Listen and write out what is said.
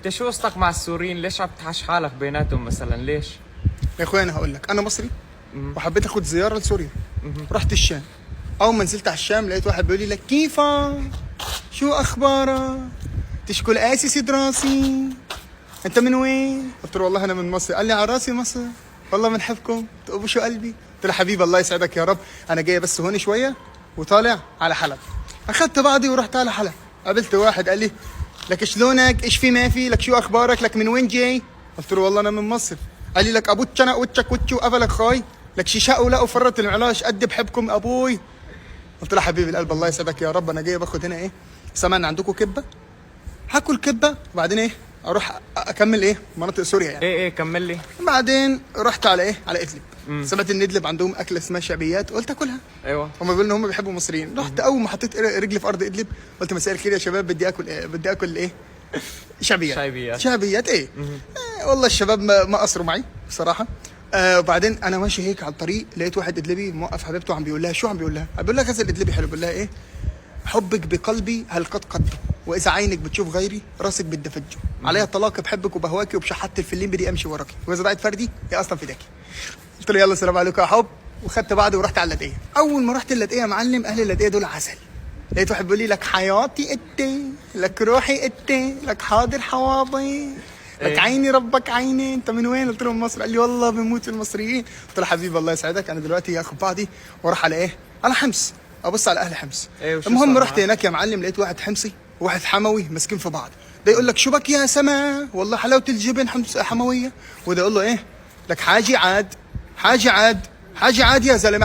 انت شو قصتك مع السوريين؟ ليش عم تحش حالك بيناتهم مثلا؟ ليش؟ يا اخويا انا هقول لك، انا مصري وحبيت اخد زياره لسوريا. رحت الشام. اول ما نزلت على الشام لقيت واحد بيقول لي لك كيفك، شو اخبارك، تشكل اسس دراسي، انت من وين؟ قلت له والله انا من مصر. قال لي على راسي مصر، والله بنحبكم تقبوا شو قلبي. قلت له حبيبي الله يسعدك يا رب، انا جاي بس هون شويه وطالع على حلب. اخذت بعضي ورحت على حلب. قابلت واحد قال لي لك شلونك، ايش في ما في، لك شو اخبارك، لك من وين جاي؟ قلت له والله انا من مصر. قال لي لك ابو تشنق وتشك وتشو قفلك خاي، لك شيشاء ولا وفرت المعلاش قد بحبكم ابوي. قلت له حبيبي القلب الله يسعدك يا رب، انا جاي باخد هنا ايه، سمعنا عندكم كبه، هاكل كبه وبعدين ايه اروح اكمل ايه مناطق سوريا يعني. ايه كمل لي. بعدين رحت على ايه، على ادلب. سمعت ان ادلب عندهم اكله اسمها شعبيات، قلت اكلها. ايوه هم بيقولوا ان هم بيحبوا المصريين. رحت اول ما حطيت رجلي في ارض ادلب قلت مساء الخير يا شباب، بدي اكل ايه، بدي اكل ايه، شعبيات ايه. والله الشباب ما قصروا معي بصراحه. وبعدين انا ماشي هيك على الطريق لقيت واحد ادلبي موقف حبيبته عم بيقول لها، شو عم بيقول لها؟ بيقول لها غزل ادلبي حلو، بيقول لها ايه، حبك بقلبي هل قد قدر، واذا عينك بتشوف غيري راسك بتدفجه، عليها الطلاق بحبك وبهواكي وبشحت الفلين بدي امشي وراكي، واذا ضاعت فردي هي اصلا فداكي. قلت له يلا السلام عليكم يا حب، وخدت بعضي ورحت على اللدقيه. اول ما رحت اللدقيه يا معلم، اهل اللدقيه دول عسل. لقيت واحد بيقول لي لك حياتي انت، لك روحي انت، لك حاضر حواضي، لك عيني ربك عيني، انت من وين؟ قلت له من مصر. قال لي والله بموت في المصريين. قلت له حبيبي الله يسعدك، انا دلوقتي اخذ بعضي واروح على ايه، على حمص، ابص على اهل حمص. المهم رحت هناك يا معلم، لقيت واحد حمصي وواحد حموي ماسكين في بعض. ده يقول لك شو بك يا سما، والله حلاوه الجبن حمويه. وده يقول له ايه، لك حاجي عاد، حاجي عاد، حاجي عاد يا زلمه.